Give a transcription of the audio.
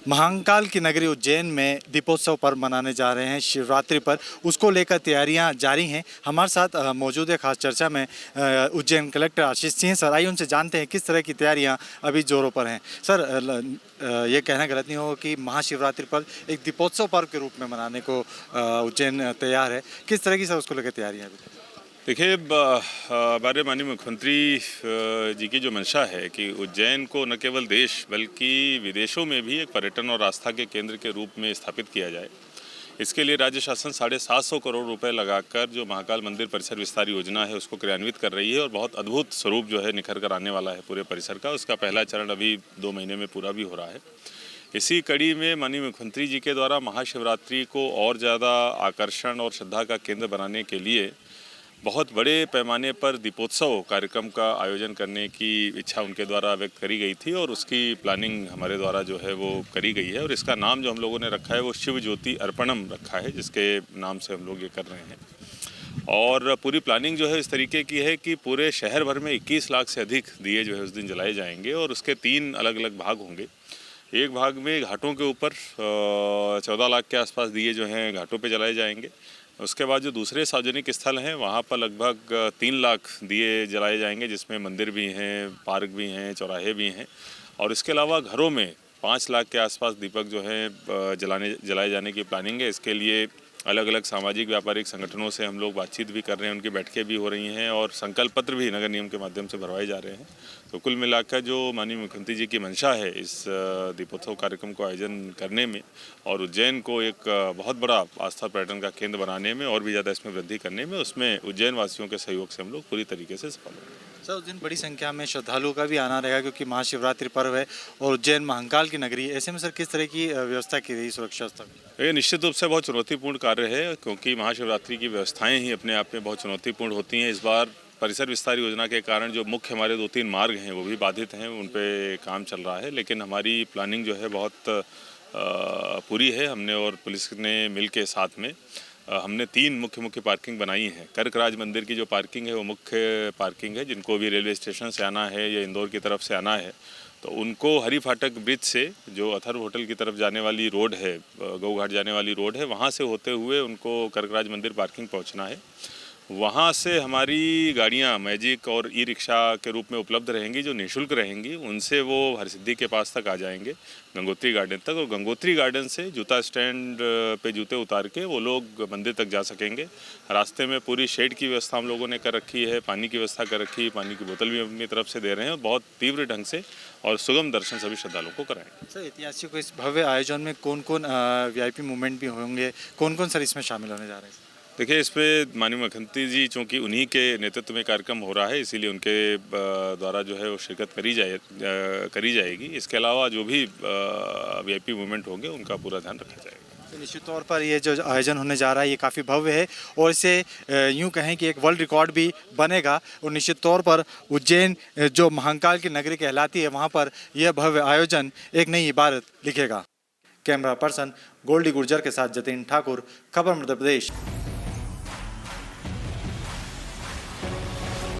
महाकाल की नगरी उज्जैन में दीपोत्सव पर्व मनाने जा रहे हैं शिवरात्रि पर। उसको लेकर तैयारियां जारी हैं। हमारे साथ मौजूद है खास चर्चा में उज्जैन कलेक्टर आशीष सिंह। सर, आइए उनसे जानते हैं किस तरह की तैयारियां अभी जोरों पर हैं। सर, ये कहना गलत नहीं होगा कि महाशिवरात्रि पर एक दीपोत्सव पर्व के रूप में मनाने को उज्जैन तैयार है। किस तरह की सर उसको लेकर तैयारियाँ अभी? देखिए, हमारे माननीय मुख्यमंत्री जी की जो मंशा है कि उज्जैन को न केवल देश बल्कि विदेशों में भी एक पर्यटन और आस्था के केंद्र के रूप में स्थापित किया जाए, इसके लिए राज्य शासन 750 करोड़ रुपए लगाकर जो महाकाल मंदिर परिसर विस्तार योजना है उसको क्रियान्वित कर रही है और बहुत अद्भुत स्वरूप जो है निखर कर आने वाला है पूरे परिसर का। उसका पहला चरण अभी 2 महीने में पूरा भी हो रहा है। इसी कड़ी में माननीय मुख्यमंत्री जी के द्वारा महाशिवरात्रि को और ज़्यादा आकर्षण और श्रद्धा का केंद्र बनाने के लिए बहुत बड़े पैमाने पर दीपोत्सव कार्यक्रम का आयोजन करने की इच्छा उनके द्वारा व्यक्त करी गई थी और उसकी प्लानिंग हमारे द्वारा जो है वो करी गई है। और इसका नाम जो हम लोगों ने रखा है वो शिव ज्योति अर्पणम रखा है, जिसके नाम से हम लोग ये कर रहे हैं। और पूरी प्लानिंग जो है इस तरीके की है कि पूरे शहर भर में 21 लाख से अधिक दिए जो है उस दिन जलाए जाएंगे और उसके 3 अलग अलग भाग होंगे। एक भाग में घाटों के ऊपर 14 लाख के आसपास दिए जो हैं घाटों पे जलाए जाएंगे। उसके बाद जो दूसरे सार्वजनिक स्थल हैं वहाँ पर लगभग 3 लाख दिए जलाए जाएंगे, जिसमें मंदिर भी हैं, पार्क भी हैं, चौराहे भी हैं। और इसके अलावा घरों में 5 लाख के आसपास दीपक जो हैं जलाए जाने की प्लानिंग है। इसके लिए अलग अलग सामाजिक व्यापारिक संगठनों से हम लोग बातचीत भी कर रहे हैं, उनकी बैठकें भी हो रही हैं और संकल्प पत्र भी नगर निगम के माध्यम से भरवाए जा रहे हैं। तो कुल मिलाकर जो माननीय मुख्यमंत्री जी की मंशा है इस दीपोत्सव कार्यक्रम को आयोजन करने में और उज्जैन को एक बहुत बड़ा आस्था पर्यटन का केंद्र बनाने में और भी ज़्यादा इसमें वृद्धि करने में, उसमें उज्जैन वासियों के सहयोग से हम लोग पूरी तरीके से सफल होंगे। सर, उस दिन बड़ी संख्या में श्रद्धालुओं का भी आना रहेगा क्योंकि महाशिवरात्रि पर्व है और उज्जैन महाकाल की नगरी है। ऐसे में सर किस तरह की व्यवस्था की गई सुरक्षा व्यवस्था? ये निश्चित रूप से बहुत चुनौतीपूर्ण कार्य है क्योंकि महाशिवरात्रि की व्यवस्थाएं ही अपने आप में बहुत चुनौतीपूर्ण होती हैं। इस बार परिसर विस्तार योजना के कारण जो मुख्य हमारे 2-3 मार्ग हैं वो भी बाधित हैं, उन पे काम चल रहा है। लेकिन हमारी प्लानिंग जो है बहुत पूरी है। हमने और पुलिस ने मिल के साथ में हमने 3 मुख्य पार्किंग बनाई हैं। कर्कराज मंदिर की जो पार्किंग है वो मुख्य पार्किंग है। जिनको भी रेलवे स्टेशन से आना है या इंदौर की तरफ से आना है तो उनको हरी फाटक ब्रिज से जो अथर्व होटल की तरफ जाने वाली रोड है, गऊ घाट जाने वाली रोड है, वहाँ से होते हुए उनको कर्कराज मंदिर पार्किंग पहुँचना है। वहाँ से हमारी गाड़ियाँ मैजिक और ई रिक्शा के रूप में उपलब्ध रहेंगी जो निःशुल्क रहेंगी। उनसे वो हरसिद्धि के पास तक आ जाएंगे, गंगोत्री गार्डन तक, और गंगोत्री गार्डन से जूता स्टैंड पे जूते उतार के वो लोग मंदिर तक जा सकेंगे। रास्ते में पूरी शेड की व्यवस्था हम लोगों ने कर रखी है, पानी की व्यवस्था कर रखी है, पानी की बोतल भी अपनी तरफ से दे रहे हैं। बहुत तीव्र ढंग से और सुगम दर्शन सभी श्रद्धालुओं को कराएंगे। सर, ऐतिहासिक इस भव्य आयोजन में कौन कौन VIP मूवमेंट भी होंगे, कौन कौन सर इसमें शामिल होने जा रहे हैं? देखिए, इस पे माननीय मुख्यमंत्री जी चूँकि उन्हीं के नेतृत्व में कार्यक्रम हो रहा है, इसीलिए उनके द्वारा जो है वो शिरकत करी जाएगी। इसके अलावा जो भी VIP मूवमेंट होंगे उनका पूरा ध्यान रखा जाएगा। तो निश्चित तौर पर ये जो आयोजन होने जा रहा है ये काफ़ी भव्य है और इसे यूँ कहें कि एक वर्ल्ड रिकॉर्ड भी बनेगा और निश्चित तौर पर उज्जैन जो महाकाल की नगरी कहलाती है वहाँ पर यह भव्य आयोजन एक नई इबारत लिखेगा। कैमरा पर्सन गोल्डी गुर्जर के साथ जतिन ठाकुर, खबर मध्य प्रदेश।